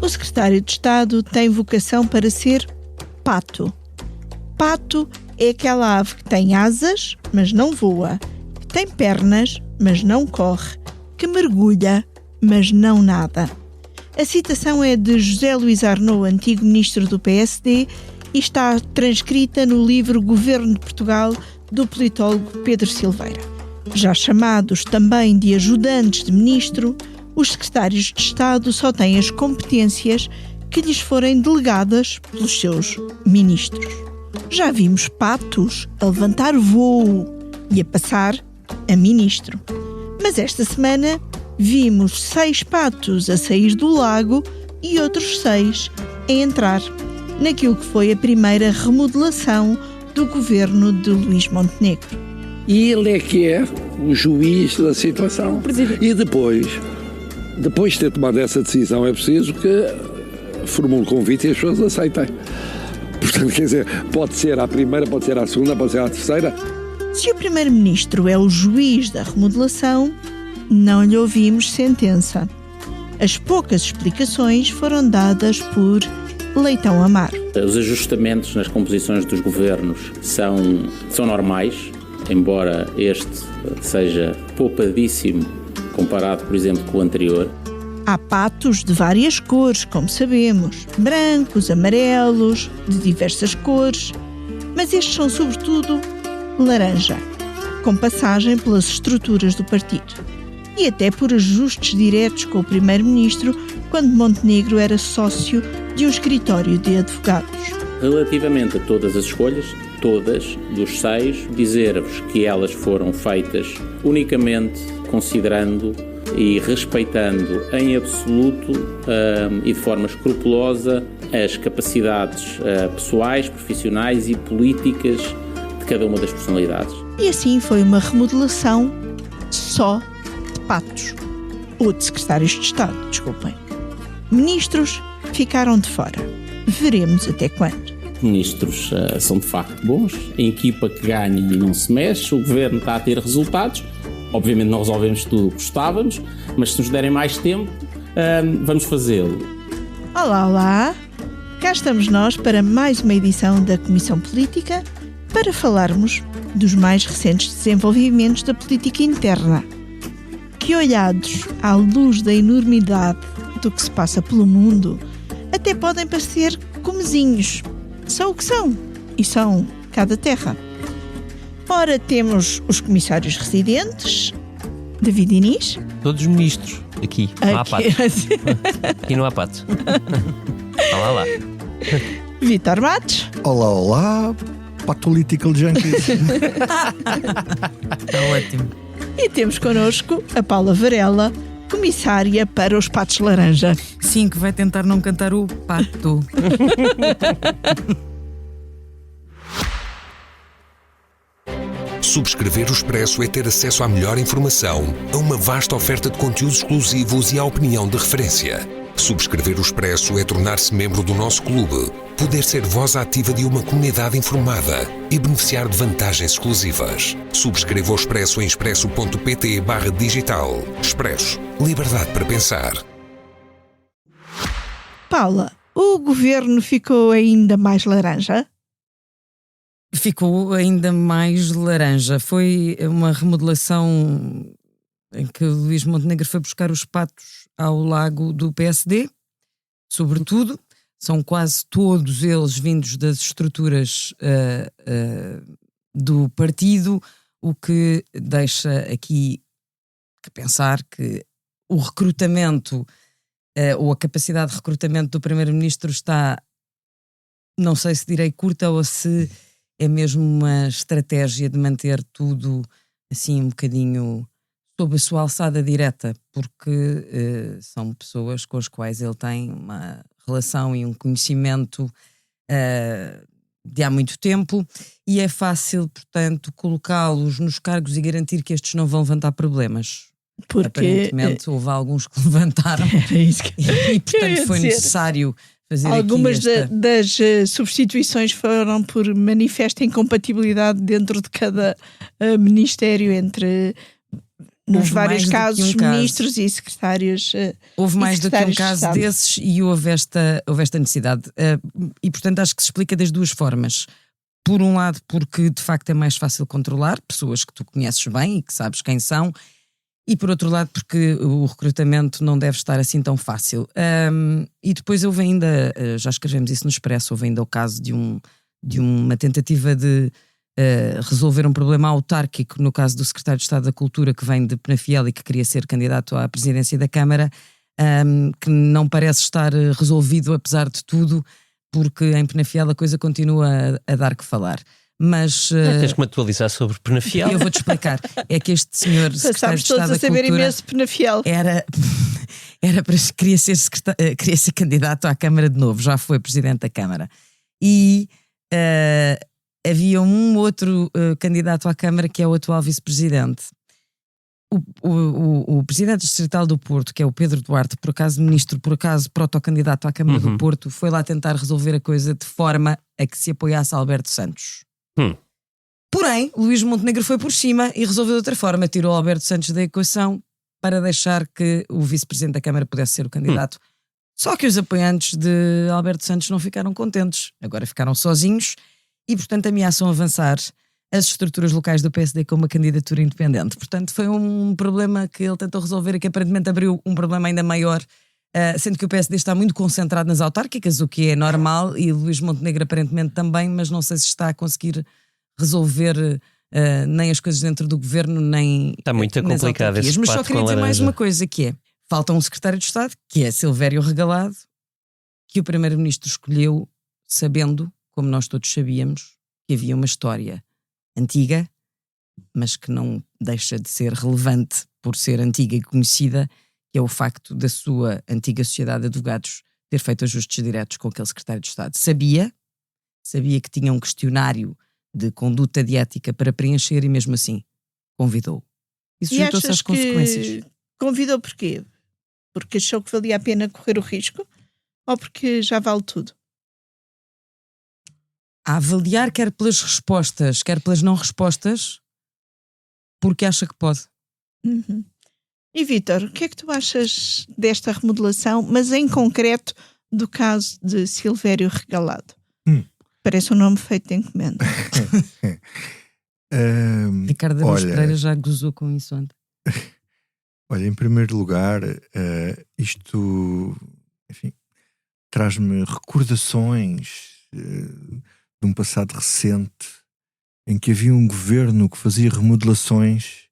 O secretário de Estado tem vocação para ser pato. Pato é aquela ave que tem asas, mas não voa, que tem pernas, mas não corre, que mergulha, mas não nada. A citação é de José Luís Arnaud, antigo ministro do PSD, e está transcrita no livro Governo de Portugal, do politólogo Pedro Silveira. Já chamados também de ajudantes de ministro, os secretários de Estado só têm as competências que lhes forem delegadas pelos seus ministros. Já vimos patos a levantar voo e a passar a ministro. Mas esta semana vimos 6 patos a sair do lago e outros 6 a entrar naquilo que foi a primeira remodelação do governo de Luís Montenegro. E ele é que é o juiz da situação. E depois de ter tomado essa decisão, é preciso que formule um convite e as pessoas aceitem. Portanto, quer dizer, pode ser à primeira, pode ser à segunda, pode ser à terceira. Se o primeiro-ministro é o juiz da remodelação, não lhe ouvimos sentença. As poucas explicações foram dadas por Leitão Amaro. Os ajustamentos nas composições dos governos são normais, embora este seja poupadíssimo comparado, por exemplo, com o anterior. Há patos de várias cores, como sabemos, brancos, amarelos, de diversas cores, mas estes são sobretudo laranja, com passagem pelas estruturas do partido. E até por ajustes diretos com o primeiro-ministro, quando Montenegro era sócio de um escritório de advogados. Relativamente a todas as escolhas, todas, dos 6, dizer-vos que elas foram feitas unicamente considerando e respeitando em absoluto e de forma escrupulosa as capacidades pessoais, profissionais e políticas de cada uma das personalidades. E assim foi uma remodelação só de patos, ou de secretários de Estado, desculpem. Ministros ficaram de fora. Veremos até quando. Ministros são de facto bons, a equipa que ganha e não se mexe, o governo está a ter resultados. Obviamente não resolvemos tudo o que gostávamos, mas se nos derem mais tempo, vamos fazê-lo. Olá, olá! Cá estamos nós para mais uma edição da Comissão Política para falarmos dos mais recentes desenvolvimentos da política interna, que olhados à luz da enormidade do que se passa pelo mundo, até podem parecer comezinhos. São o que são, e são cada terra. Ora, temos os comissários residentes, David Inês. Todos os ministros, aqui, não há patos. Aqui não há patos. Olá, lá. Vítor Matos. Olá, olá, Political Junkies. Está ótimo. E temos connosco a Paula Varela, comissária para os patos laranja. Sim, que vai tentar não cantar o pato. Subscrever o Expresso é ter acesso à melhor informação, a uma vasta oferta de conteúdos exclusivos e à opinião de referência. Subscrever o Expresso é tornar-se membro do nosso clube, poder ser voz ativa de uma comunidade informada e beneficiar de vantagens exclusivas. Subscreva o Expresso em expresso.pt/digital. Expresso. Liberdade para pensar. Paula, o governo ficou ainda mais laranja? Ficou ainda mais laranja. Foi uma remodelação em que o Luís Montenegro foi buscar os patos ao lago do PSD, sobretudo. São quase todos eles vindos das estruturas do partido, o que deixa aqui que pensar que o recrutamento ou a capacidade de recrutamento do primeiro-ministro está, não sei se direi curta ou se é mesmo uma estratégia de manter tudo assim um bocadinho sob a sua alçada direta, porque são pessoas com as quais ele tem uma relação e um conhecimento de há muito tempo e é fácil, portanto, colocá-los nos cargos e garantir que estes não vão levantar problemas. Porque aparentemente houve alguns que levantaram. Era isso que e portanto foi necessário fazer algumas aqui das substituições foram por manifesta incompatibilidade dentro de cada ministério entre nos vários casos, ministros e secretários. Houve mais do que um caso desses e houve esta necessidade. E, portanto, acho que se explica das duas formas. Por um lado, porque de facto é mais fácil controlar pessoas que tu conheces bem e que sabes quem são. E por outro lado, porque o recrutamento não deve estar assim tão fácil. E depois houve ainda, já escrevemos isso no Expresso, houve ainda o caso de uma tentativa de resolver um problema autárquico, no caso do secretário de Estado da Cultura, que vem de Penafiel e que queria ser candidato à presidência da Câmara, que não parece estar resolvido apesar de tudo, porque em Penafiel a coisa continua a dar que falar. Mas tens que me atualizar sobre Penafiel. Eu vou-te explicar. É que este senhor secretário de Estado da Cultura imenso Penafiel. Queria ser candidato à Câmara de novo, já foi presidente da Câmara. E havia um outro candidato à Câmara que é o atual vice-presidente. O presidente distrital do Porto, que é o Pedro Duarte, por acaso protocandidato à Câmara do Porto, foi lá tentar resolver a coisa de forma a que se apoiasse Alberto Santos. Porém, Luís Montenegro foi por cima e resolveu de outra forma, tirou Alberto Santos da equação para deixar que o vice-presidente da Câmara pudesse ser o candidato. Só que os apoiantes de Alberto Santos não ficaram contentes, agora ficaram sozinhos e, portanto, ameaçam avançar as estruturas locais do PSD com uma candidatura independente. Portanto, foi um problema que ele tentou resolver e que aparentemente abriu um problema ainda maior, sendo que o PSD está muito concentrado nas autárquicas, o que é normal, e Luís Montenegro aparentemente também, mas não sei se está a conseguir resolver nem as coisas dentro do governo, nem está muito complicado esse. Mas só queria dizer mais uma coisa, que é, falta um secretário de Estado, que é Silvério Regalado, que o primeiro-ministro escolheu sabendo, como nós todos sabíamos, que havia uma história antiga, mas que não deixa de ser relevante por ser antiga e conhecida, que é o facto da sua antiga sociedade de advogados ter feito ajustes diretos com aquele secretário de Estado. Sabia que tinha um questionário de conduta de ética para preencher e mesmo assim convidou. E sujeitou-se às consequências. Convidou porquê? Porque achou que valia a pena correr o risco? Ou porque já vale tudo? A avaliar quer pelas respostas, quer pelas não respostas, porque acha que pode. E Vítor, o que é que tu achas desta remodelação, mas em concreto do caso de Silvério Regalado? Parece um nome feito de encomenda. Ricardo Araújo Pereira já gozou com isso ontem. Olha, em primeiro lugar, isto, enfim, traz-me recordações de um passado recente em que havia um governo que fazia remodelações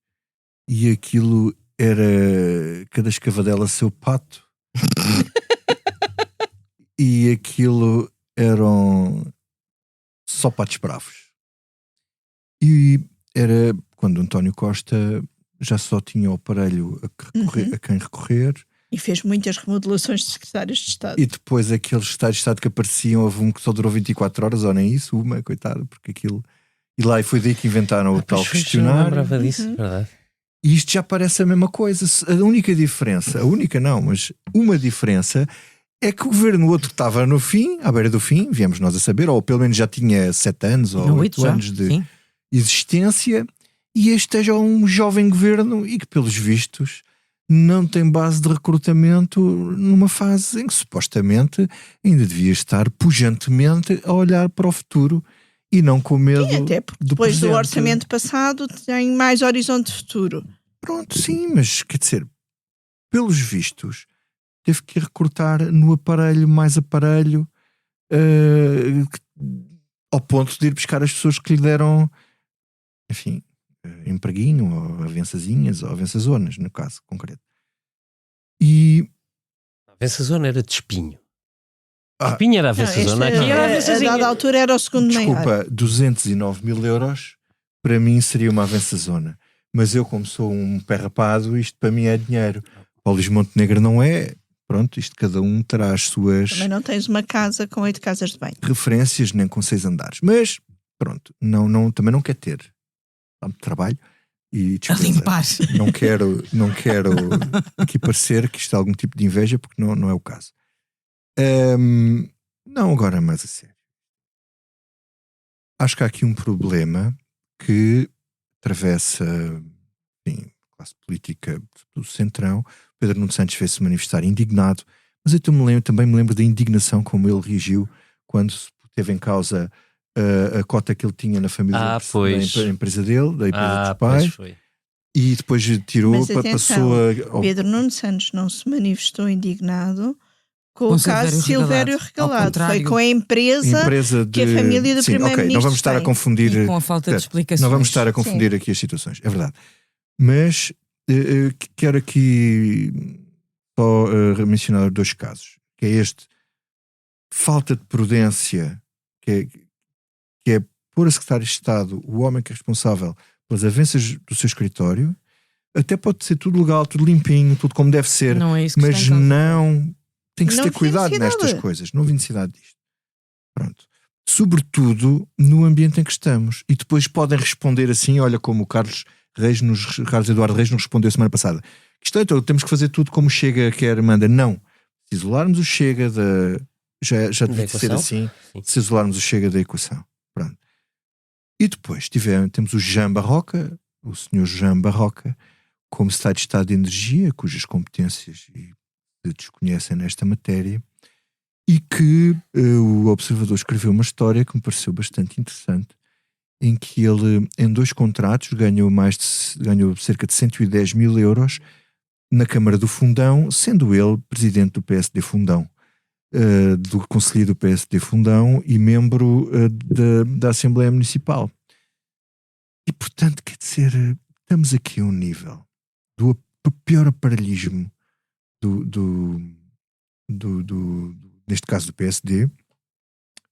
e aquilo era cada escavadela seu pato e aquilo eram só patos bravos. E era quando António Costa já só tinha o aparelho a quem recorrer. E fez muitas remodelações de secretários de Estado. E depois aqueles secretários de Estado que apareciam, houve um que só durou 24 horas, ou nem isso, coitado, porque aquilo... E lá foi daí que inventaram o tal questionário. Eu lembrava disso, verdade. E isto já parece a mesma coisa. A única diferença, uma diferença é que o governo outro estava no fim, à beira do fim, viemos nós a saber, ou pelo menos já tinha 7 anos ou 8 anos de existência, e este é já um jovem governo e que, pelos vistos, não tem base de recrutamento numa fase em que supostamente ainda devia estar pujantemente a olhar para o futuro e não com medo até porque depois do orçamento passado tem mais horizonte futuro. Pronto, sim, mas quer dizer, pelos vistos, teve que recrutar no aparelho, mais aparelho, ao ponto de ir buscar as pessoas que lhe deram, enfim, empreguinho, ou avançazinhas, ou avançazonas, no caso concreto. E a avançazona era de espinho. Espinho era a avançazona. A dada altura era o segundo maior. Desculpa, 209 mil euros para mim seria uma avançazona. Mas eu, como sou um pé rapado, isto para mim é dinheiro. Para o Luís Montenegro não é. Pronto, isto cada um terá as suas... Também não tens uma casa com 8 casas de banho. Referências, nem com 6 andares. Mas, pronto, também não quer ter. Dá-me trabalho e despesa. A limpar. Não quero aqui parecer que isto é algum tipo de inveja, porque não é o caso. Não, agora mais a sério. Acho que há aqui um problema que atravessa, enfim, classe política do Centrão. Pedro Nuno Santos fez-se manifestar indignado, mas eu também me lembro da indignação como ele reagiu quando teve em causa a cota que ele tinha na família da empresa dele, da empresa dos pais, e depois tirou, passou a... Pedro Nuno Santos não se manifestou indignado com o caso Silvério Regalado. Foi com a empresa que a família do primeiro-ministro não vamos estar a confundir... E com a falta de explicações. Não vamos estar a confundir aqui as situações, é verdade. Mas quero aqui só mencionar 2 casos, que é este, falta de prudência, que é pôr a Secretária de Estado, o homem que é responsável pelas avanças do seu escritório. Até pode ser tudo legal, tudo limpinho, tudo como deve ser, não é isso que mas não... Tem que se ter cuidado nestas coisas. Não houve necessidade disto. Pronto. Sobretudo no ambiente em que estamos. E depois podem responder assim, olha como o Carlos Eduardo Reis nos respondeu semana passada. Então, temos que fazer tudo como o Chega quer, manda. Não. Se isolarmos o Chega já devia ser assim. Sim. Se isolarmos o Chega da equação. Pronto. E depois temos o Jean Barroca, o senhor Jean Barroca, como Secretário de Estado de Energia, cujas competências se desconhecem nesta matéria, e que o Observador escreveu uma história que me pareceu bastante interessante, em que ele, em 2 contratos, ganhou cerca de 110 mil euros na Câmara do Fundão, sendo ele presidente do PSD Fundão, do Conselho do PSD Fundão e membro da Assembleia Municipal. E, portanto, quer dizer, estamos aqui a um nível do pior aparelhismo neste caso do PSD.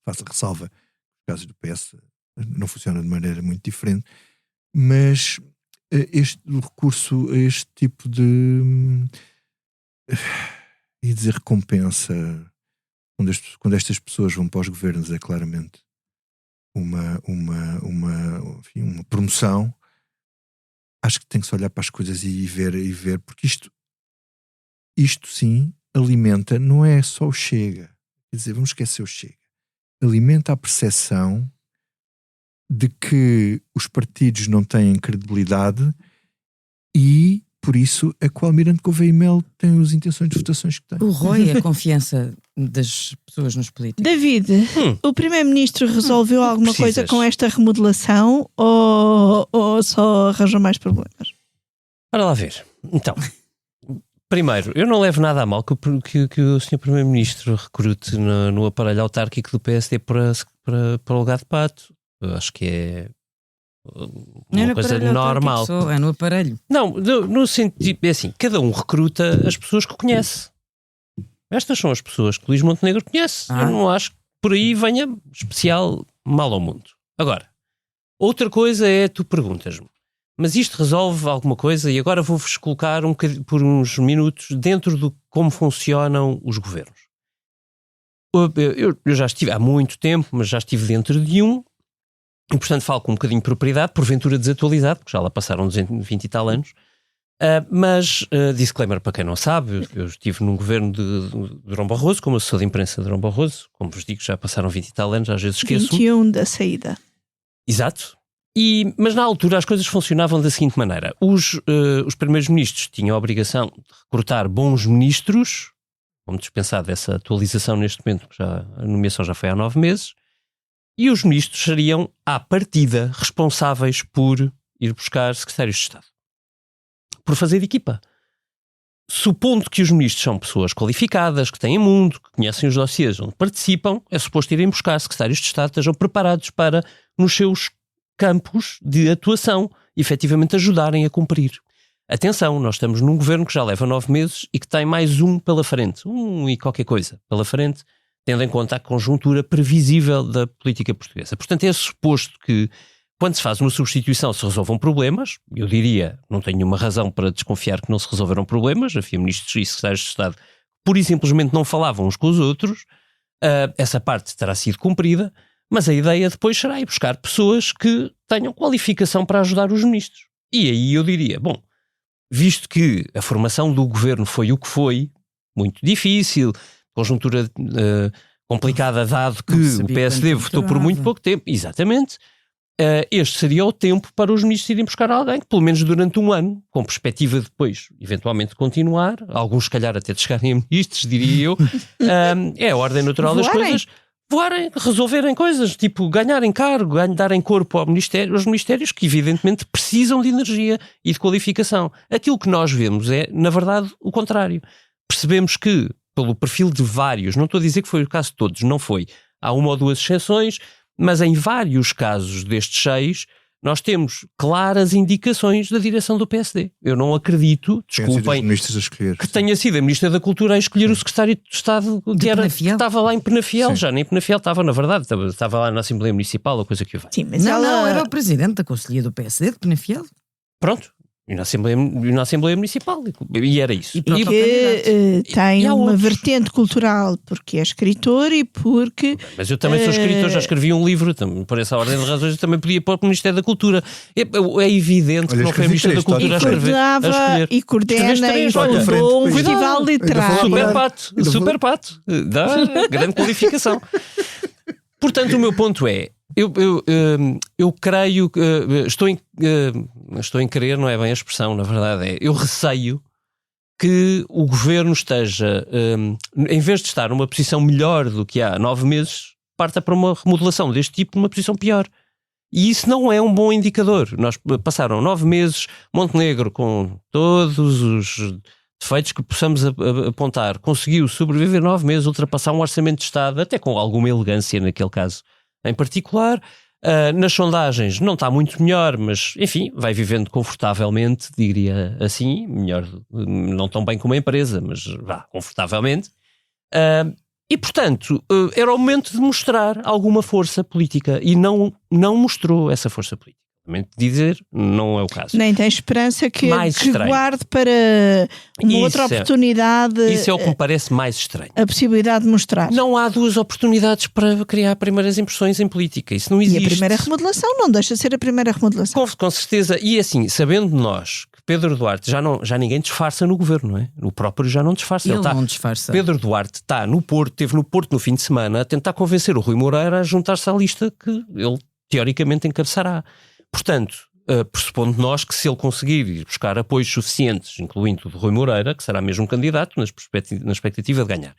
Faço a ressalva, os casos do PS não funcionam de maneira muito diferente, mas o recurso a este tipo de dizer recompensa quando estas pessoas vão para os governos é claramente uma promoção. Acho que tem que se olhar para as coisas e ver, porque isto sim alimenta, não é só o Chega, quer dizer, vamos esquecer o Chega, alimenta a percepção de que os partidos não têm credibilidade e por isso é que o Almirante Gouveia e Melo tem as intenções de votações que tem. O ROI é a confiança das pessoas nos políticos. David, o Primeiro-Ministro resolveu alguma coisa com esta remodelação ou só arranjou mais problemas? Ora lá ver. Então, primeiro, eu não levo nada a mal que o Sr. Primeiro-Ministro recrute no aparelho autárquico do PSD para o lugar de pato. Eu acho que é uma coisa normal. É no aparelho. Não, no sentido, é assim, cada um recruta as pessoas que conhece. Estas são as pessoas que Luís Montenegro conhece. Eu não acho que por aí venha especial mal ao mundo. Agora, outra coisa é, tu perguntas-me, mas isto resolve alguma coisa? E agora vou-vos colocar por uns minutos dentro de como funcionam os governos. Eu já estive há muito tempo, mas já estive dentro de um, e portanto falo com um bocadinho de propriedade, porventura desatualizado, porque já lá passaram 220 e tal anos. Mas, disclaimer para quem não sabe, eu estive num governo de Durão Barroso, como assessor de imprensa de Durão Barroso, como vos digo, já passaram 20 e tal anos, às vezes esqueço. 21 da saída. Exato. Mas na altura as coisas funcionavam da seguinte maneira. Os primeiros ministros tinham a obrigação de recrutar bons ministros, vamos dispensar dessa atualização neste momento, porque a nomeação já foi há 9 meses, e os ministros seriam, à partida, responsáveis por ir buscar secretários de Estado. Por fazer de equipa. Supondo que os ministros são pessoas qualificadas, que têm mundo, que conhecem os dossiês onde participam, é suposto irem buscar secretários de Estado que estejam preparados para, nos seus campos de atuação, efetivamente ajudarem a cumprir. Atenção, nós estamos num governo que já leva 9 meses e que tem mais um pela frente, e qualquer coisa pela frente, tendo em conta a conjuntura previsível da política portuguesa. Portanto, é suposto que, quando se faz uma substituição, se resolvam problemas. Eu diria, não tenho nenhuma razão para desconfiar que não se resolveram problemas. Havia ministros e secretários de Estado que pura e simplesmente não falavam uns com os outros. Essa parte terá sido cumprida, mas a ideia depois será ir buscar pessoas que tenham qualificação para ajudar os ministros. E aí eu diria, bom, visto que a formação do governo foi o que foi, muito difícil, conjuntura complicada, dado que o PSD votou por muito pouco tempo, exatamente, este seria o tempo para os ministros irem buscar alguém, pelo menos durante um ano, com perspectiva de depois, eventualmente, continuar, alguns se calhar até de chegarem a ministros, diria eu. É a ordem natural das coisas. Voarem, resolverem coisas, tipo ganharem cargo, darem corpo aos ministérios que evidentemente precisam de energia e de qualificação. Aquilo que nós vemos é, na verdade, o contrário. Percebemos que, pelo perfil de vários, não estou a dizer que foi o caso de todos, não foi. Há uma ou duas exceções, mas em vários casos destes 6, nós temos claras indicações da direção do PSD. Eu não acredito, desculpem, que tenha sido a Ministra da Cultura a escolher o Secretário de Estado que estava lá em Penafiel. Já nem Penafiel estava, na verdade, estava lá na Assembleia Municipal, a coisa que o vai. Sim, mas não, era o Presidente da Conselhia do PSD de Penafiel. Pronto. E na Assembleia Municipal. E era isso. E porque tem uma vertente cultural, porque é escritor e porque... Mas eu também sou escritor, já escrevi um livro, por essa ordem de razões, eu também podia pôr para o Ministério da Cultura. É evidente que não foi o Ministério da Cultura a escrever. E coordena e fundou um festival literário. Super pato. Dá grande qualificação. Portanto, o meu ponto é, eu creio que estou em querer, não é bem a expressão, na verdade eu receio que o governo esteja, em vez de estar numa posição melhor do que há 9 meses, parta para uma remodelação deste tipo numa posição pior. E isso não é um bom indicador. Nós passaram 9 meses, Montenegro, com todos os defeitos que possamos apontar, conseguiu sobreviver 9 meses, ultrapassar um orçamento de Estado, até com alguma elegância naquele caso em particular. Nas sondagens não está muito melhor, mas enfim, vai vivendo confortavelmente, diria assim, melhor, não tão bem como a empresa, mas vá, confortavelmente. E portanto, era o momento de mostrar alguma força política e não mostrou essa força política. Dizer, não é o caso. Nem tem esperança que guarde para uma outra oportunidade. Isso é o que me parece mais estranho. A possibilidade de mostrar. Não há 2 oportunidades para criar primeiras impressões em política. Isso não existe. E a primeira remodelação não deixa de ser a primeira remodelação. Com certeza. E assim, sabendo nós que Pedro Duarte já ninguém disfarça no governo, não é? O próprio já não disfarça. Ele não disfarça. Pedro Duarte está no Porto, esteve no Porto no fim de semana a tentar convencer o Rui Moreira a juntar-se à lista que ele teoricamente encabeçará. Portanto, pressupondo nós que se ele conseguir ir buscar apoios suficientes, incluindo o de Rui Moreira, que será mesmo candidato, na expectativa de ganhar.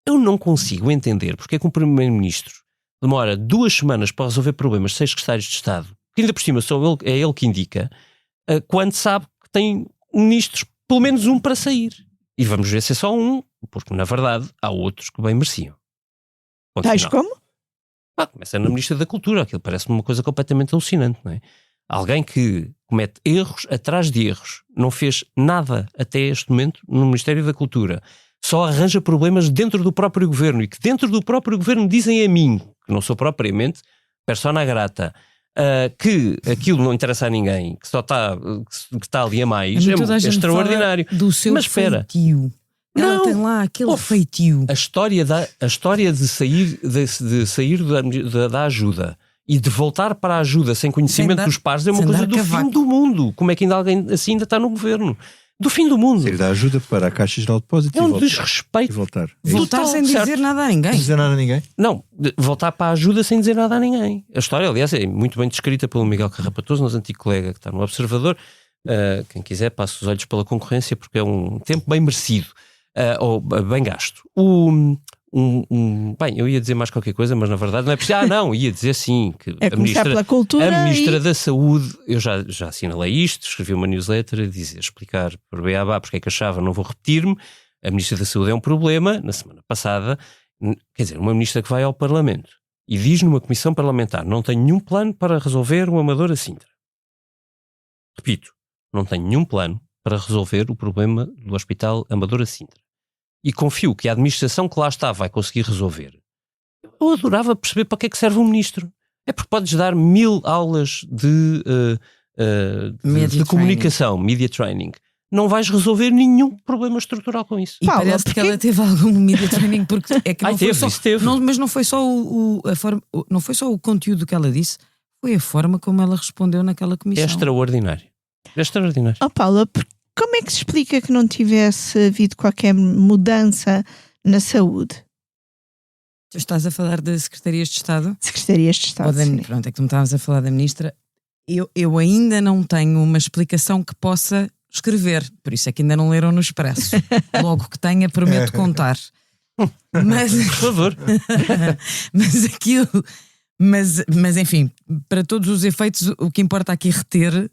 Eu não consigo entender porque é que um Primeiro-Ministro demora 2 semanas para resolver problemas de 6 secretários de Estado, que ainda por cima é ele que indica, quando sabe que tem ministros, pelo menos um para sair. E vamos ver se é só um, porque na verdade há outros que bem mereciam. Tais como? Começa na Ministra da Cultura, aquilo parece-me uma coisa completamente alucinante, não é? Alguém que comete erros atrás de erros, não fez nada até este momento no Ministério da Cultura, só arranja problemas dentro do próprio governo e que dentro do próprio governo dizem a mim, que não sou propriamente persona grata, que aquilo não interessa a ninguém, que só está ali a mais, é extraordinário. Do seu feitio. Ela tem lá aquele feitio. A história de sair da ajuda e de voltar para a ajuda sem conhecimento dos pares é uma coisa do fim do mundo. Como é que alguém assim ainda está no governo? Do fim do mundo. Sair da ajuda para a Caixa Geral de Depósitos é um desrespeito. E voltar. Voltar sem dizer nada a ninguém. Sem dizer nada a ninguém? Não, voltar para a ajuda sem dizer nada a ninguém. A história, aliás, é muito bem descrita pelo Miguel Carrapatoso, nosso antigo colega que está no Observador. Quem quiser, passe os olhos pela concorrência porque é um tempo bem merecido. Ou bem gasto. Bem, eu ia dizer mais qualquer coisa, mas na verdade não é preciso. Não, ia dizer sim que a Ministra da Saúde, eu já assinalei isto, escrevi uma newsletter a dizer, explicar por beabá porque é que achava, não vou repetir-me. A Ministra da Saúde é um problema. Na semana passada, quer dizer, uma Ministra que vai ao Parlamento e diz numa comissão parlamentar: não tenho nenhum plano para resolver o Amador a Sintra. Repito, não tenho nenhum plano para resolver o problema do Hospital Amador a Sintra. E confio que a administração que lá está vai conseguir resolver. Eu adorava perceber para que é que serve um ministro. É porque podes dar 1000 aulas de comunicação, media training. Não vais resolver nenhum problema estrutural com isso. E Paula, parece que ela teve algum media training, porque é que não foi só, teve. Não, mas não foi só a forma, não foi só o conteúdo que ela disse, foi a forma como ela respondeu naquela comissão. É extraordinário. É extraordinário. Paula, como é que se explica que não tivesse havido qualquer mudança na saúde? Tu estás a falar de Secretarias de Estado? Secretarias de Estado, sim. Pronto, é que tu me estavas a falar da Ministra. Eu ainda não tenho uma explicação que possa escrever, por isso é que ainda não leram no Expresso. Logo que tenha, prometo contar. Mas, por favor. mas enfim, para todos os efeitos, o que importa aqui reter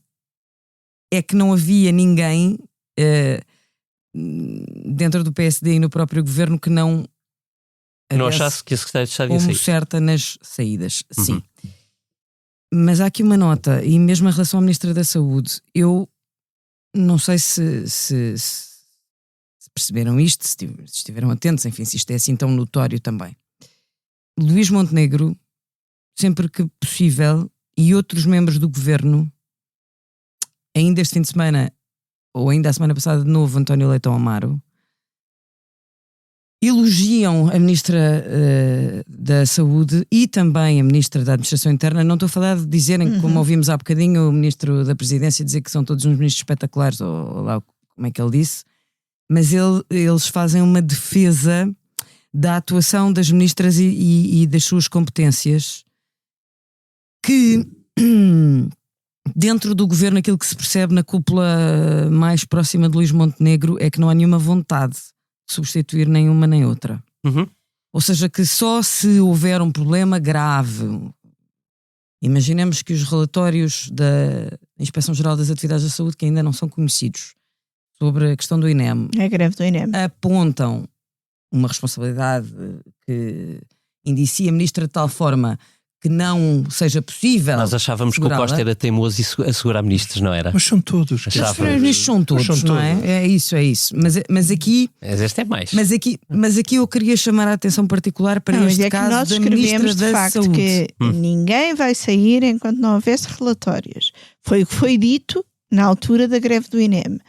é que não havia ninguém dentro do PSD e no próprio governo que não achasse que a Secretária de Estado ia como sair. certa nas saídas. Sim. Mas há aqui uma nota, e mesmo em relação à Ministra da Saúde, eu não sei se perceberam isto, se estiveram atentos, enfim, se isto é assim tão notório também. Luís Montenegro, sempre que possível, e outros membros do governo, ainda este fim de semana, ou ainda a semana passada de novo, António Leitão Amaro, elogiam a Ministra da Saúde e também a Ministra da Administração Interna. Não estou a falar de dizerem, como ouvimos há bocadinho, o Ministro da Presidência dizer que são todos uns ministros espetaculares, ou lá como é que ele disse, mas eles fazem uma defesa da atuação das ministras e das suas competências, que dentro do governo aquilo que se percebe na cúpula mais próxima de Luís Montenegro é que não há nenhuma vontade de substituir nenhuma nem outra. Ou seja, que só se houver um problema grave, imaginemos que os relatórios da Inspeção-Geral das Atividades da Saúde, que ainda não são conhecidos, sobre a questão do INEM, a greve do INEM, apontam uma responsabilidade que indicia a ministra de tal forma que não seja possível. Nós achávamos que o Costa era teimoso e assegurar ministros, não era? Mas são todos. Os ministros são todos, não é? É isso. Mas aqui. Mas este é mais. Mas aqui eu queria chamar a atenção particular para este caso nós da Ministra de da facto Saúde. Que ninguém vai sair enquanto não houvesse relatórios. Foi o que foi dito na altura da greve do INEM.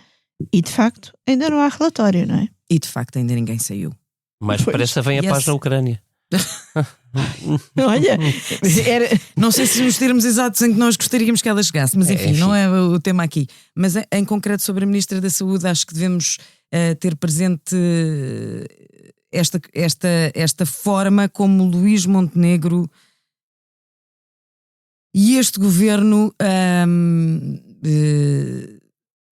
E de facto ainda não há relatório, não é? E de facto ainda ninguém saiu. Mas depressa vem a paz na Ucrânia. Olha, não sei se os termos exatos em que nós gostaríamos que ela chegasse, mas enfim, não é o tema aqui. Mas em concreto sobre a Ministra da Saúde, acho que devemos ter presente esta forma como Luís Montenegro e este governo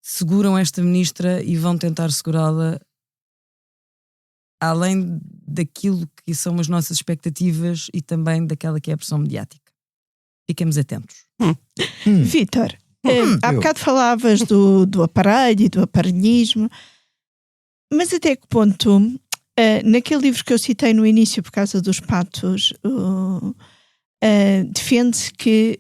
seguram esta ministra e vão tentar segurá-la além daquilo que são as nossas expectativas e também daquela que é a pressão mediática. Fiquemos atentos. Vítor, há bocado falavas do aparelho e do aparelhismo, mas até que ponto, naquele livro que eu citei no início por causa dos patos, defende-se que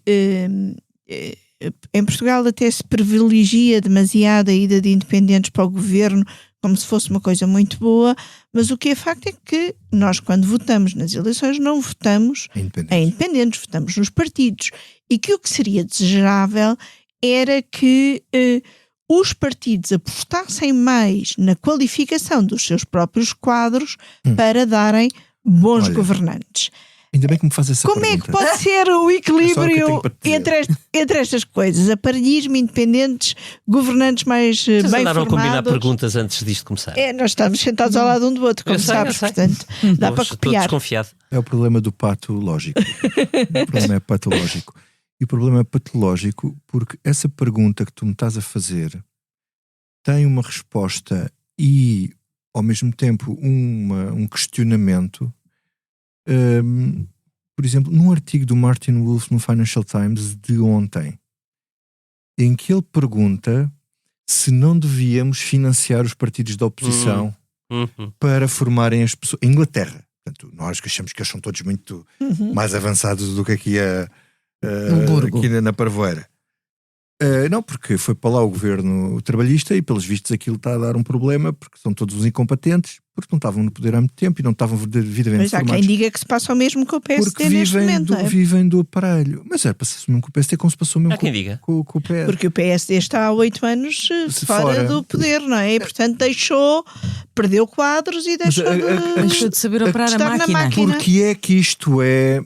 em Portugal até se privilegia demasiado a ida de independentes para o governo como se fosse uma coisa muito boa, mas o que é facto é que nós, quando votamos nas eleições, não votamos em independentes, votamos nos partidos. E que o que seria desejável era que os partidos apostassem mais na qualificação dos seus próprios quadros para darem bons governantes. Ainda bem que me faz essa Como pergunta. é que pode ser o equilíbrio entre estas coisas? Aparelhismo, independentes, governantes mais bem formados. Andaram a combinar perguntas antes disto começar. Nós estamos sentados ao lado um do outro, como sabes, portanto, dá para copiar. Estou desconfiado. É o problema do pato lógico. O problema é patológico. E o problema é patológico porque essa pergunta que tu me estás a fazer tem uma resposta e, ao mesmo tempo, um questionamento. Por exemplo, num artigo do Martin Wolf no Financial Times de ontem, em que ele pergunta se não devíamos financiar os partidos da oposição para formarem as pessoas. Em Inglaterra, portanto, nós que achamos que eles são todos muito mais avançados do que aqui, aqui na Parvoeira. Não, porque foi para lá o governo trabalhista e pelos vistos aquilo está a dar um problema porque são todos uns incompetentes, porque não estavam no poder há muito tempo e não estavam devidamente formados. Mas há quem diga que se passa o mesmo com o PSD porque neste momento. Vivem do aparelho. Mas era para se assumir com o PSD como se passou mesmo com o PS. Porque o PSD está há 8 anos fora do poder, não é? E portanto perdeu quadros e deixou de saber operar a máquina. Porque é que isto é...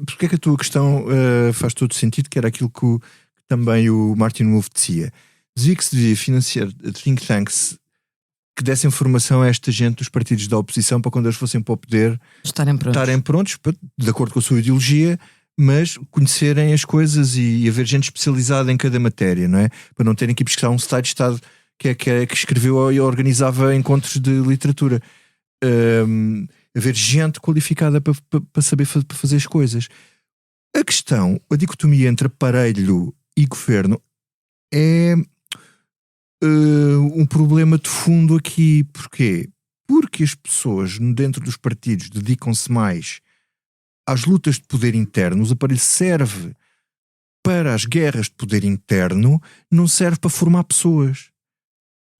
Porque é que a tua questão faz todo sentido, que era aquilo que também o Martin Wolf dizia que se devia financiar think tanks que desse informação a esta gente dos partidos da oposição para quando eles fossem para o poder estarem prontos, de acordo com a sua ideologia, mas conhecerem as coisas e haver gente especializada em cada matéria, não é? Para não terem que ir pesquisar um site de Estado que escreveu e organizava encontros de literatura. Haver gente qualificada para saber para fazer as coisas. A dicotomia entre aparelho e governo é um problema de fundo aqui. Porquê? Porque as pessoas dentro dos partidos dedicam-se mais às lutas de poder interno. O aparelho serve para as guerras de poder interno, não serve para formar pessoas.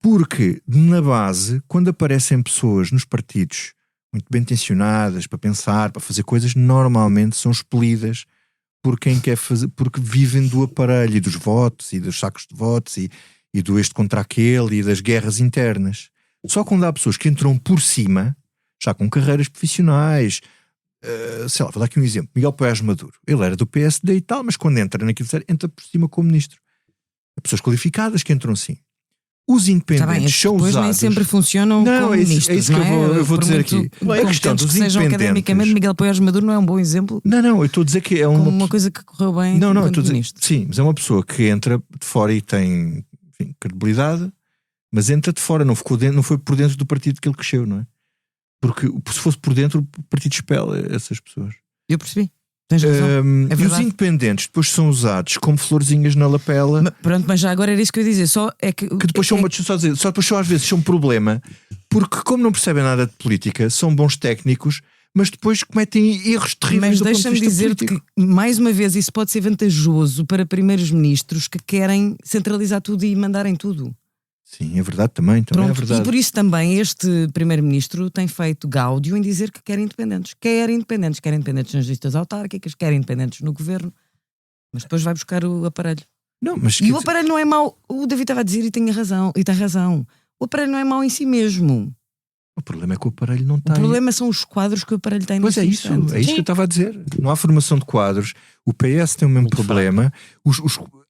Porque, na base, quando aparecem pessoas nos partidos muito bem intencionadas, para pensar, para fazer coisas, normalmente são expelidas por quem quer fazer, porque vivem do aparelho e dos votos e dos sacos de votos e do este contra aquele e das guerras internas. Só quando há pessoas que entram por cima, já com carreiras profissionais, sei lá, vou dar aqui um exemplo, Miguel Poiás Maduro, ele era do PSD e tal, mas quando entra naquilo, entra por cima como ministro. Há pessoas qualificadas que entram assim. Os independentes são usados. Nem sempre funcionam como ministros. É isso que eu vou dizer aqui. A questão dos independentes. Academicamente, Miguel Poiás Maduro não é um bom exemplo. Não, eu estou a dizer que é uma coisa que correu bem. Não, eu estou a dizer. Sim, mas é uma pessoa que entra de fora e tem, enfim, credibilidade, mas entra de fora, não foi por dentro do partido que ele cresceu, não é? Porque se fosse por dentro, o partido expela essas pessoas. Eu percebi. Tens razão. É e os independentes depois são usados como florzinhas na lapela. Mas já agora era isso que eu ia dizer. Só é que depois são depois às vezes são um problema, porque como não percebem nada de política, são bons técnicos, mas depois cometem erros terríveis. Mas deixa-me dizer-te que, mais uma vez, isso pode ser vantajoso para primeiros ministros que querem centralizar tudo e mandarem tudo. Sim, é verdade também é verdade. E por isso também este primeiro-ministro tem feito gáudio em dizer que quer independentes nas listas autárquicas, quer independentes no governo, mas depois vai buscar o aparelho. O aparelho não é mau, o David estava a dizer e tem razão, o aparelho não é mau em si mesmo. O problema é que o aparelho não tem. O problema são os quadros que o aparelho tem. Pois é isso que eu estava a dizer. Não há formação de quadros. O PS tem o mesmo problema.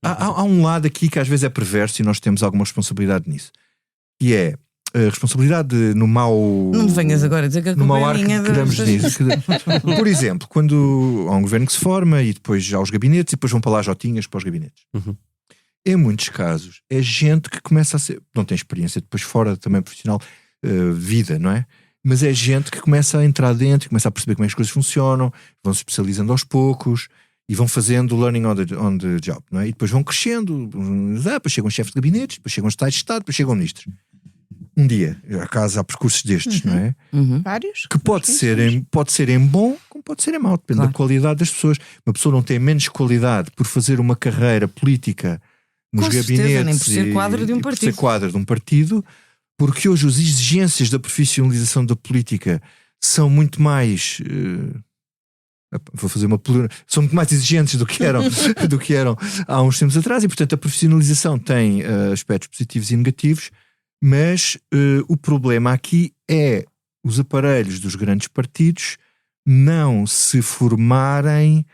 Há um lado aqui que às vezes é perverso e nós temos alguma responsabilidade nisso. E é a responsabilidade no mau. Não me venhas agora a dizer que a culpa é minha. Por exemplo, quando há um governo que se forma e depois há os gabinetes e depois vão para lá jotinhas para os gabinetes. Em muitos casos é gente que começa a ser. Não tem experiência depois fora também profissional. Vida, não é? Mas é gente que começa a entrar dentro, começa a perceber como é que as coisas funcionam, vão se especializando aos poucos e vão fazendo learning on the job, não é? E depois vão crescendo, depois chegam chefes de gabinetes, depois chegam estados de Estado, depois chegam ministros. Um dia, acaso há percursos destes, não é? Vários. Que pode ser em bom, como pode ser em mau, depende da qualidade das pessoas. Uma pessoa não tem menos qualidade por fazer uma carreira política nos gabinetes, nem por ser quadro de um partido. Por ser quadro de um partido. Porque hoje as exigências da profissionalização da política são muito mais são muito mais exigentes do que eram há uns tempos atrás, e portanto a profissionalização tem aspectos positivos e negativos, mas o problema aqui é os aparelhos dos grandes partidos não se formarem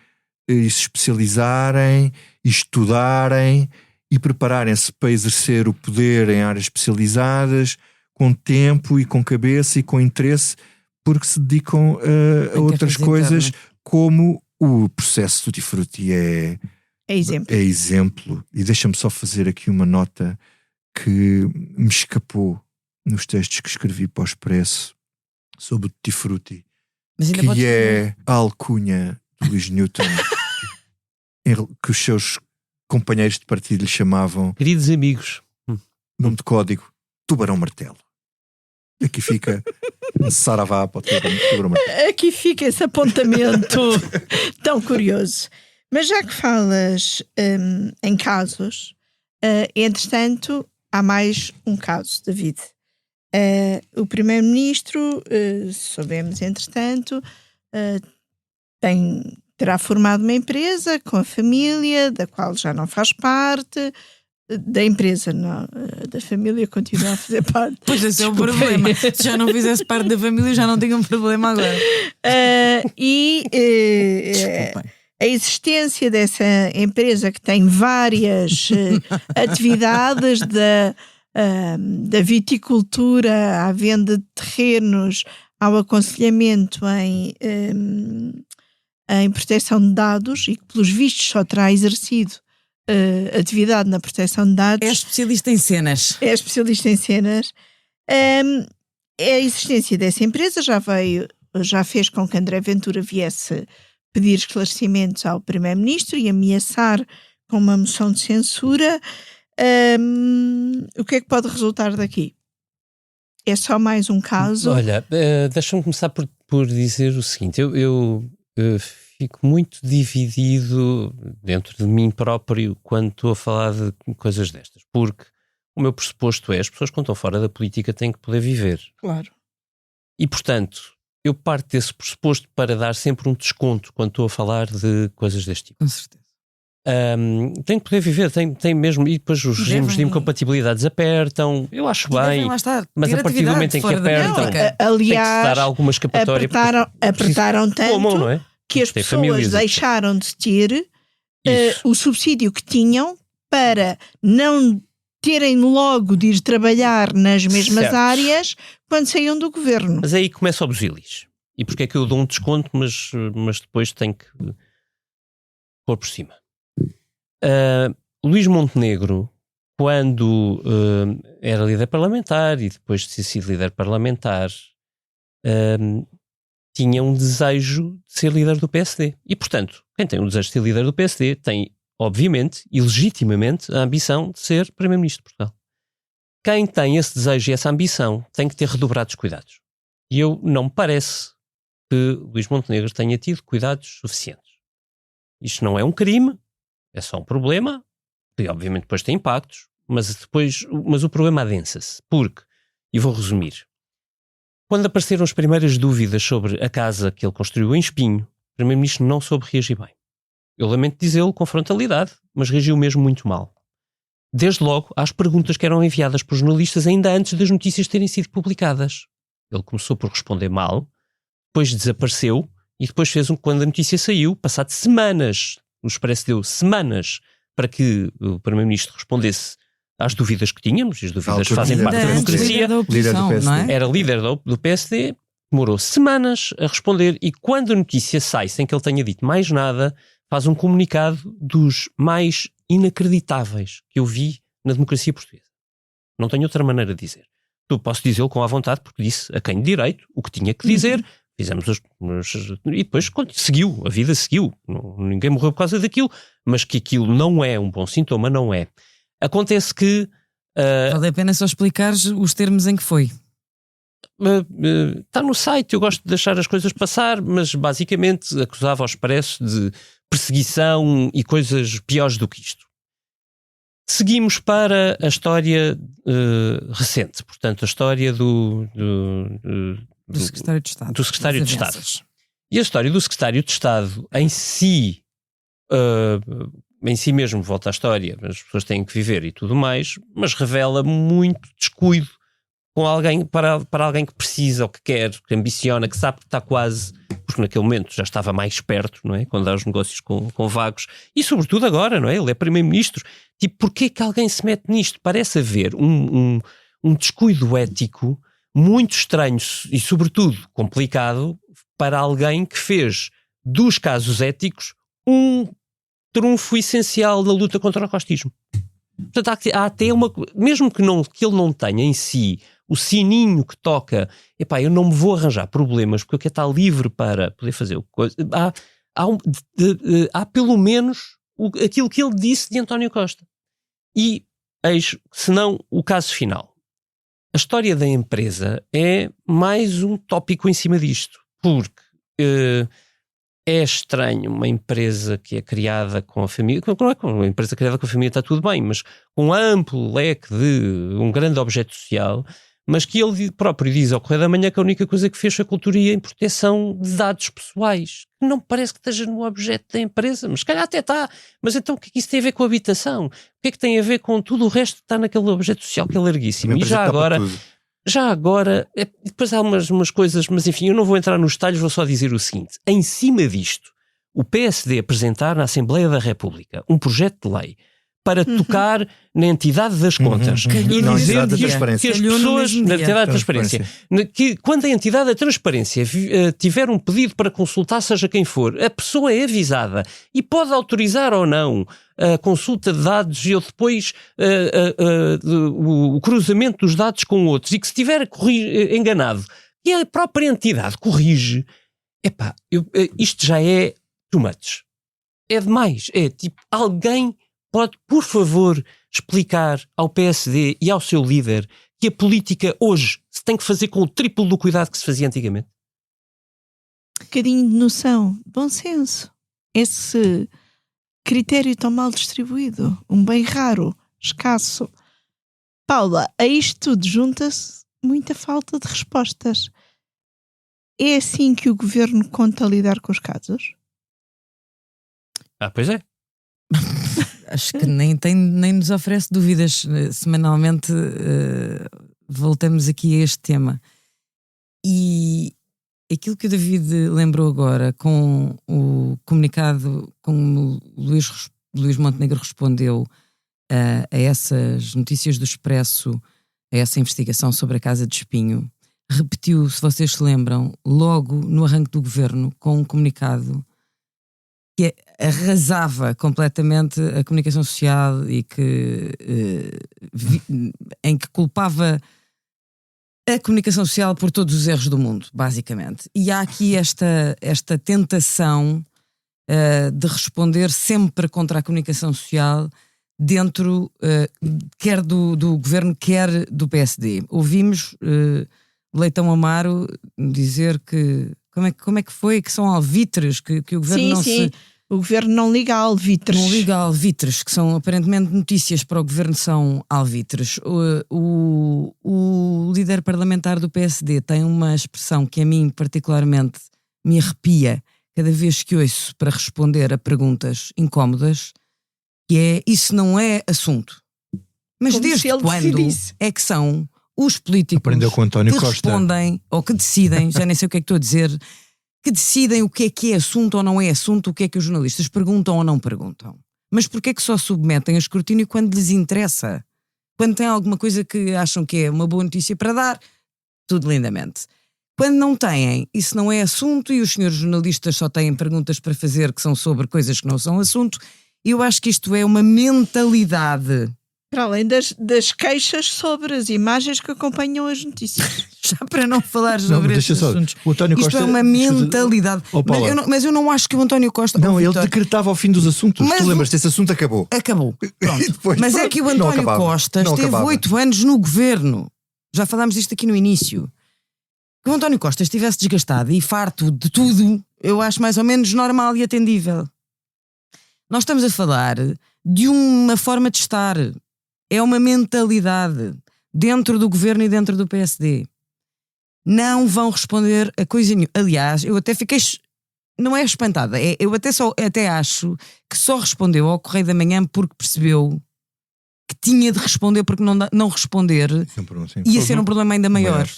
e se especializarem e estudarem e prepararem-se para exercer o poder em áreas especializadas, com tempo e com cabeça e com interesse, porque se dedicam a outras coisas, como o processo Tutti Frutti é exemplo. E deixa-me só fazer aqui uma nota que me escapou nos textos que escrevi para o Expresso sobre o Tutti Frutti, que é a alcunha do Luís Newton, que os seus companheiros de partido lhe chamavam, queridos amigos, nome de código, Tubarão Martelo. Aqui fica saravá para o Tubarão Martelo. Aqui fica esse apontamento tão curioso. Mas já que falas em casos, entretanto há mais um caso, David. O primeiro-ministro, soubemos entretanto, terá formado uma empresa com a família, da qual já não faz parte, da empresa não, da família continua a fazer parte. Pois esse é o problema. Se já não fizesse parte da família, já não tinha um problema agora. A existência dessa empresa, que tem várias atividades, da viticultura à venda de terrenos, ao aconselhamento em proteção de dados, e que pelos vistos só terá exercido atividade na proteção de dados. É especialista em cenas. É especialista em cenas. A existência dessa empresa já fez com que André Ventura viesse pedir esclarecimentos ao Primeiro-Ministro e ameaçar com uma moção de censura. O que é que pode resultar daqui? É só mais um caso? Olha, deixa-me começar por dizer o seguinte. Eu fico muito dividido dentro de mim próprio quando estou a falar de coisas destas, porque o meu pressuposto é: as pessoas que estão fora da política têm que poder viver. Claro. E, portanto, eu parto desse pressuposto para dar sempre um desconto quando estou a falar de coisas deste tipo. Com certeza. Tem que poder viver, tem mesmo, e depois os regimes de incompatibilidades apertam, eu acho bem, mas a partir do momento em que apertam, aliás, tem que se dar alguma escapatória. Apertaram tanto como, não é? que as pessoas deixaram de ter o subsídio que tinham para não terem logo de ir trabalhar nas mesmas áreas quando saíam do governo. Mas aí começa o busilis. E porque é que eu dou um desconto, mas depois tenho que pôr por cima. Luís Montenegro, quando era líder parlamentar e depois de ter sido líder parlamentar, tinha um desejo de ser líder do PSD. E, portanto, quem tem um desejo de ser líder do PSD tem, obviamente e legitimamente, a ambição de ser Primeiro-Ministro de Portugal. Quem tem esse desejo e essa ambição tem que ter redobrados cuidados. E não me parece que Luís Montenegro tenha tido cuidados suficientes. Isto não é um crime, é só um problema, que obviamente depois tem impactos, mas o problema adensa-se, porque, e vou resumir, quando apareceram as primeiras dúvidas sobre a casa que ele construiu em Espinho, o Primeiro-Ministro não soube reagir bem. Eu lamento dizê-lo com frontalidade, mas reagiu mesmo muito mal. Desde logo às perguntas que eram enviadas por jornalistas ainda antes das notícias terem sido publicadas. Ele começou por responder mal, depois desapareceu e depois quando a notícia saiu, passado semanas, o Expresso deu semanas para que o Primeiro-Ministro respondesse às dúvidas que tínhamos, e as dúvidas fazem parte da democracia. Líder do PSD. Não é? Era líder do PSD, demorou semanas a responder, e quando a notícia sai sem que ele tenha dito mais nada, faz um comunicado dos mais inacreditáveis que eu vi na democracia portuguesa. Não tenho outra maneira de dizer. Eu posso dizê-lo com à vontade, porque disse a quem de direito o que tinha que dizer. Fizemos e depois seguiu, a vida seguiu. Ninguém morreu por causa daquilo, mas que aquilo não é um bom sintoma, não é. Acontece que... Vale a pena só explicar os termos em que foi. Está no site, eu gosto de deixar as coisas passar, mas basicamente acusava ao Expresso de perseguição e coisas piores do que isto. Seguimos para a história recente, portanto a história do Secretário de Estado. Do Secretário de Estado. E a história do Secretário de Estado em si mesmo, volta à história, as pessoas têm que viver e tudo mais, mas revela muito descuido com alguém, para alguém que precisa ou que quer, que ambiciona, que sabe que está quase, porque naquele momento já estava mais perto, não é? Quando há os negócios com vagos, e sobretudo agora, não é? Ele é Primeiro-Ministro. Tipo, porquê que alguém se mete nisto? Parece haver um descuido ético muito estranho e sobretudo complicado para alguém que fez dos casos éticos um trunfo essencial na luta contra o costismo. Portanto, há até mesmo que ele não tenha em si o sininho que toca, epá, eu não me vou arranjar problemas porque eu quero estar livre para poder fazer o coisa. Há pelo menos aquilo que ele disse de António Costa. E eis, se não, o caso final. A história da empresa é mais um tópico em cima disto, porque é estranho uma empresa que é criada com a família, não é com uma empresa criada com a família está tudo bem, mas com um amplo leque de um grande objeto social, mas que ele próprio diz ao Correio da Manhã que a única coisa que fez foi a cultura em proteção de dados pessoais. Não parece que esteja no objeto da empresa, mas se calhar até está. Mas então o que é que isso tem a ver com a habitação? O que é que tem a ver com tudo o resto que está naquele objeto social que é larguíssimo? E já agora, depois há umas coisas, mas enfim, eu não vou entrar nos detalhes, vou só dizer o seguinte. Em cima disto, o PSD apresentar na Assembleia da República um projeto de lei para tocar na entidade das contas e Não, dizer entidade da que transparência. as pessoas, na entidade da Transparência. transparência, que quando a entidade da transparência tiver um pedido para consultar seja quem for, a pessoa é avisada e pode autorizar ou não a consulta de dados e ou depois o cruzamento dos dados com outros, e que se estiver enganado e a própria entidade corrige, isto já é too much. É demais. É tipo, alguém pode, por favor, explicar ao PSD e ao seu líder que a política hoje se tem que fazer com o triplo do cuidado que se fazia antigamente? Um bocadinho de noção, bom senso. Esse critério tão mal distribuído, um bem raro, escasso. Paula, a isto tudo junta-se muita falta de respostas. É assim que o governo conta lidar com os casos? Pois é. Acho que nem nos oferece dúvidas. Semanalmente voltamos aqui a este tema. E aquilo que o David lembrou agora, com o comunicado, como o Luís Montenegro respondeu a essas notícias do Expresso, a essa investigação sobre a Casa de Espinho, repetiu, se vocês se lembram, logo no arranque do governo, com um comunicado que arrasava completamente a comunicação social e que em que culpava a comunicação social por todos os erros do mundo, basicamente. E há aqui esta tentação de responder sempre contra a comunicação social dentro, quer do governo, quer do PSD. Ouvimos Leitão Amaro dizer que como é que foi? Que são alvitres, que o governo sim. O governo não liga a alvitres. Não liga a alvitres, que são aparentemente notícias para o governo, são alvitres. O líder parlamentar do PSD tem uma expressão que a mim particularmente me arrepia cada vez que ouço para responder a perguntas incómodas, que é: isso não é assunto. Mas como desde quando é que são os políticos Aprendeu com António que Costa. respondem ou que decidem, já nem sei o que é que estou a dizer, que decidem o que é assunto ou não é assunto, o que é que os jornalistas perguntam ou não perguntam? Mas porquê é que só submetem a escrutínio quando lhes interessa? Quando têm alguma coisa que acham que é uma boa notícia para dar, tudo lindamente. Quando não têm, isso não é assunto e os senhores jornalistas só têm perguntas para fazer que são sobre coisas que não são assunto. Eu acho que isto é uma mentalidade. Para além das queixas sobre as imagens que acompanham as notícias. Já para não falar sobre estes assuntos. O António Isto Costa, é uma mentalidade. Mas eu não acho que o António Costa... Não, ele decretava ao fim dos assuntos. Tu lembras-te, esse assunto acabou. Acabou. Pronto. Depois, mas é que o António Costa esteve 8 anos no governo. Já falámos disto aqui no início. Que o António Costa estivesse desgastado e farto de tudo, eu acho mais ou menos normal e atendível. Nós estamos a falar de uma forma de estar. É uma mentalidade dentro do governo e dentro do PSD. Não vão responder a coisa nenhuma. Aliás, eu até fiquei... Não é espantada. Eu até acho que só respondeu ao Correio da Manhã porque percebeu que tinha de responder, porque não responder ia ser um problema ainda maior.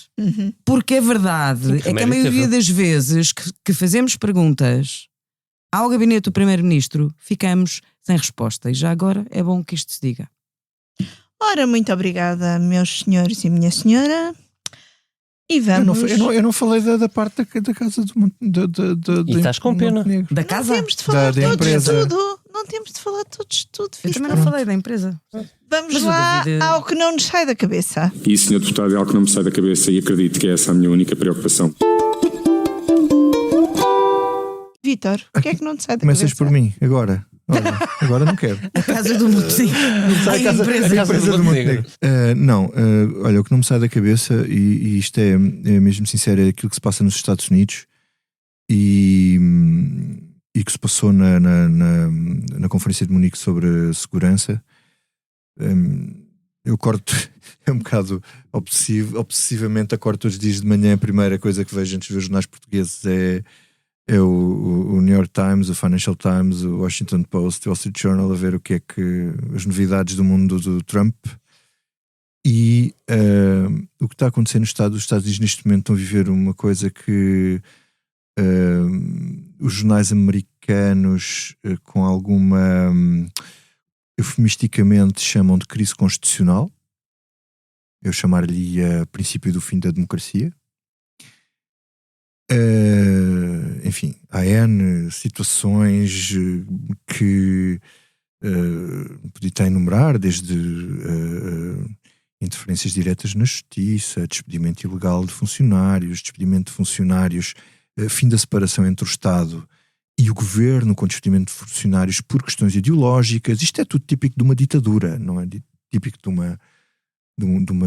Porque a verdade é que a maioria das vezes que fazemos perguntas ao gabinete do Primeiro-Ministro ficamos sem resposta. E já agora é bom que isto se diga. Ora, muito obrigada, meus senhores e minha senhora. E vamos... Eu não falei da parte da casa do e estás com pena. Da casa? Não temos de falar da empresa. tudo. Não temos de falar todos tudo. Eu também não falei da empresa. Vamos lá ao que não nos sai da cabeça. E, Sr. Deputado, é algo que não me sai da cabeça e acredito que é essa a minha única preocupação. Vítor, o que é que não te sai da Começas cabeça? por mim, agora. Olha, agora não quero. A casa do Montenegro. A empresa do Montenegro. Olha, o que não me sai da cabeça, e isto é mesmo sincero, é aquilo que se passa nos Estados Unidos e que se passou na Conferência de Munique sobre segurança. Eu corto, é um bocado obsessivamente acordo todos os dias de manhã. A primeira coisa que vejo antes de ver os jornais portugueses é o New York Times, o Financial Times, o Washington Post, o Wall Street Journal, a ver o que é que as novidades do mundo do Trump. E o que está a acontecer nos Estados Unidos neste momento estão a viver uma coisa que os jornais americanos com alguma, eufemisticamente chamam de crise constitucional. Eu chamar-lhe a princípio do fim da democracia. Enfim, há N situações que podia estar a enumerar, desde interferências diretas na justiça, despedimento ilegal de funcionários, fim da separação entre o Estado e o governo, com despedimento de funcionários por questões ideológicas. Isto é tudo típico de uma ditadura, não é típico de uma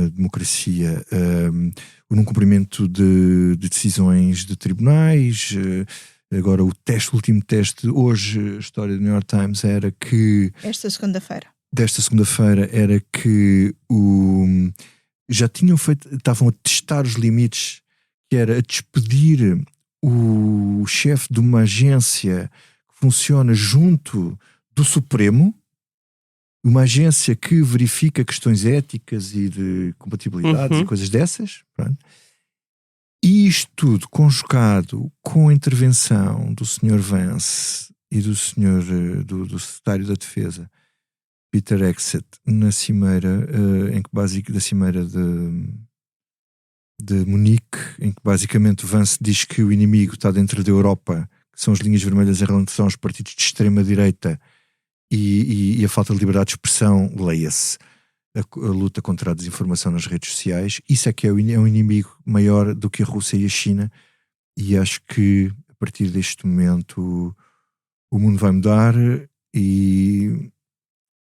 democracia. O não cumprimento de decisões de tribunais. Agora o último teste, hoje a história do New York Times era que... Desta segunda-feira era que já tinham estavam a testar os limites, que era a despedir o chefe de uma agência que funciona junto do Supremo, uma agência que verifica questões éticas e de compatibilidades e coisas dessas. Pronto. E isto tudo conjugado com a intervenção do Sr. Vance e do do secretário da Defesa, Peter Hegseth, na cimeira, da cimeira de Munique, em que basicamente Vance diz que o inimigo está dentro da Europa, que são as linhas vermelhas em relação aos partidos de extrema-direita e a falta de liberdade de expressão, leia-se a luta contra a desinformação nas redes sociais. Isso é que é um inimigo maior do que a Rússia e a China, e acho que a partir deste momento o mundo vai mudar e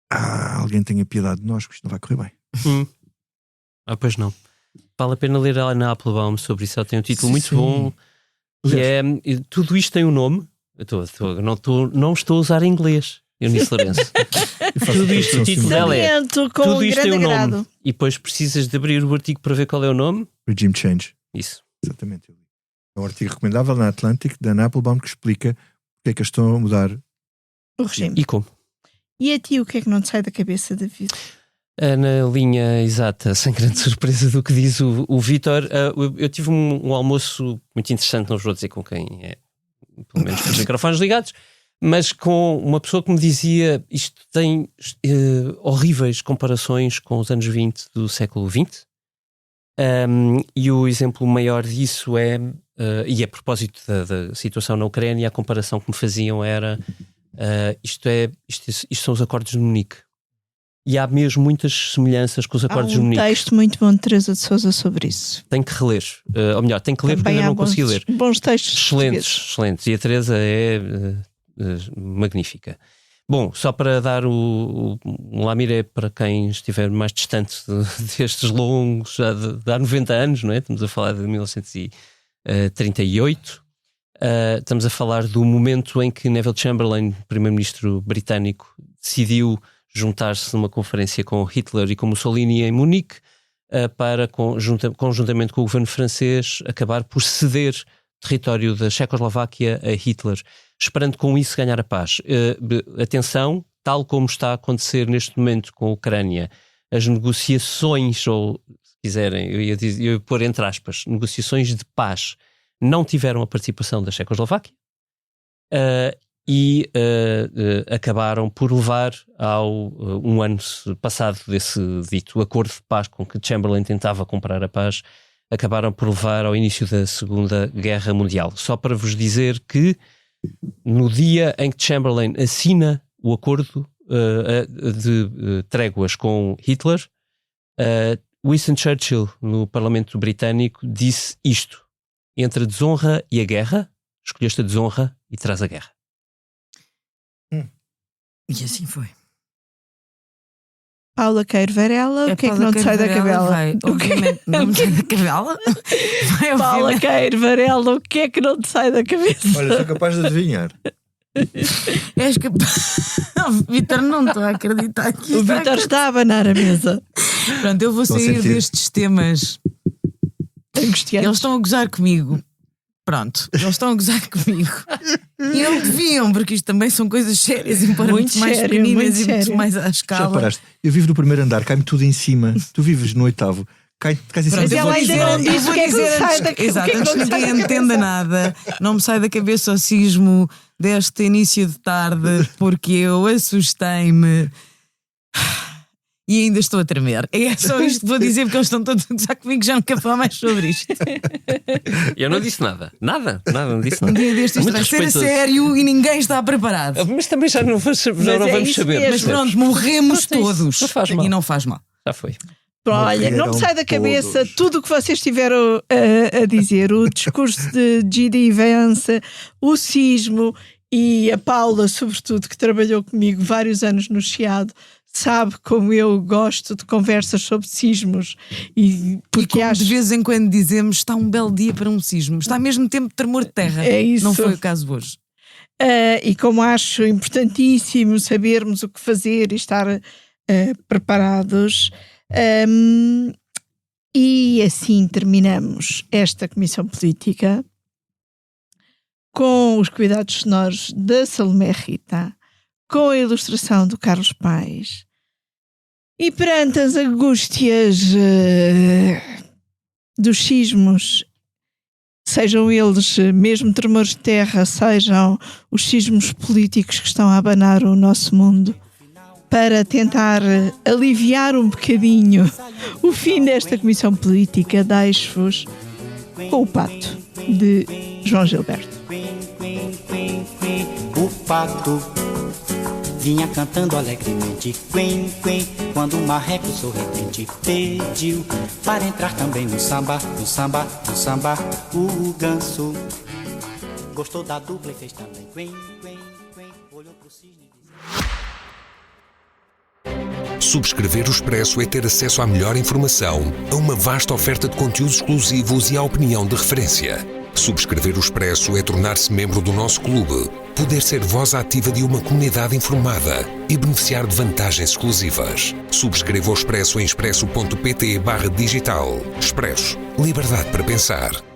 alguém tenha piedade de nós, que isto não vai correr bem. Pois não. Vale a pena ler a Anna Applebaum sobre isso. Ela tem um título muito bom, que é Tudo Isto Tem um Nome. Não estou a usar em inglês, Eunice Lourenço. Tudo isto, o título dela é Tudo Isto Tem um Nome. E depois precisas de abrir o artigo para ver qual é o nome. Regime Change. Isso. Exatamente. É um artigo recomendável na Atlantic, da Anna Applebaum, que explica porque é que estão a mudar o regime. E como. E a ti, o que é que não te sai da cabeça, David? Na linha exata, sem grande surpresa do que diz o Vítor, eu tive um almoço muito interessante, não vos vou dizer com quem é, pelo menos com os microfones ligados, mas com uma pessoa que me dizia isto tem horríveis comparações com os anos 20 do século XX, e o exemplo maior disso é, e a propósito da situação na Ucrânia, a comparação que me faziam era isto são os acordos de Munique. E há mesmo muitas semelhanças com os acordos de Munique. Há um texto muito bom de Teresa de Sousa sobre isso. Tenho que reler. Ou melhor, tenho que ler porque ainda não consegui ler. Bons textos. Excelentes. E a Teresa é magnífica. Bom, só para dar um lamiré para quem estiver mais distante destes longos, já de há 90 anos, não é? Estamos a falar de 1938. Estamos a falar do momento em que Neville Chamberlain, primeiro-ministro britânico, decidiu juntar-se numa conferência com Hitler e com Mussolini em Munique para, conjuntamente com o governo francês, acabar por ceder território da Checoslováquia a Hitler, esperando com isso ganhar a paz. Atenção, tal como está a acontecer neste momento com a Ucrânia, as negociações, ou se quiserem, eu ia pôr entre aspas, negociações de paz, não tiveram a participação da Checoslováquia, e acabaram por levar ao um ano passado desse dito acordo de paz com que Chamberlain tentava comprar a paz, acabaram por levar ao início da Segunda Guerra Mundial. Só para vos dizer que no dia em que Chamberlain assina o acordo de tréguas com Hitler, Winston Churchill, no Parlamento Britânico, disse isto: entre a desonra e a guerra, escolheste a desonra e traz a guerra. E assim foi. Paula Queiro Varela, o que é que não te sai da cabela? Obviamente, não me sai da cabela. Paula Queiro Varela, o que é que não te sai da cabeça? Olha, sou capaz de adivinhar. És capaz. Vítor, não estou a acreditar que o Vítor está a abanar a mesa. Pronto, eu vou sair destes temas angustiantes. Eles estão a gozar comigo. Pronto, eles estão a gozar comigo. E não deviam, porque isto também são coisas sérias, embora muito mais pequeninas e muito mais à escala. Já paraste? Eu vivo no primeiro andar, cai-me tudo em cima. Tu vives no oitavo, cai em cima. Mas ela ainda não disse o que é que sai da cabeça. Exato, antes que ninguém entenda nada, não me sai da cabeça o sismo deste início de tarde, porque eu assustei-me E ainda estou a tremer. É só isto que vou dizer, porque eles estão todos a gozar comigo, já não quero falar mais sobre isto. Eu não disse nada, não disse nada. Um dia deste isto vai ser a sério e ninguém está preparado. Mas também já não vamos saber. Mas pronto, morremos todos. Não faz mal. E não faz mal. Já foi. Olha, não me sai da cabeça tudo o que vocês tiveram a dizer. O discurso de G.D. Vance, o sismo e a Paula, sobretudo, que trabalhou comigo vários anos no Chiado, sabe como eu gosto de conversas sobre sismos. E como de vez em quando dizemos, está um belo dia para um sismo. Está mesmo tempo de tremor de terra. É isso. Não foi o caso hoje. E como acho importantíssimo sabermos o que fazer e estar preparados. E assim terminamos esta Comissão Política com os cuidados sonoros da Salomé Rita, com a ilustração do Carlos Paes, e perante as angústias dos sismos, sejam eles mesmo tremores de terra, sejam os sismos políticos que estão a abanar o nosso mundo, para tentar aliviar um bocadinho o fim desta Comissão Política, deixo-vos com o Pato, de João Gilberto. O pato vinha cantando alegremente, quen, quen, quando o marreco sorridente pediu para entrar também no samba, no samba, no samba. O ganso gostou da dupla e fez também, quen, quen, quen, olhou pro cisne e disse... Subscrever o Expresso é ter acesso à melhor informação, a uma vasta oferta de conteúdos exclusivos e à opinião de referência. Subscrever o Expresso é tornar-se membro do nosso clube, poder ser voz ativa de uma comunidade informada e beneficiar de vantagens exclusivas. Subscreva o Expresso em expresso.pt/digital. Expresso. Liberdade para pensar.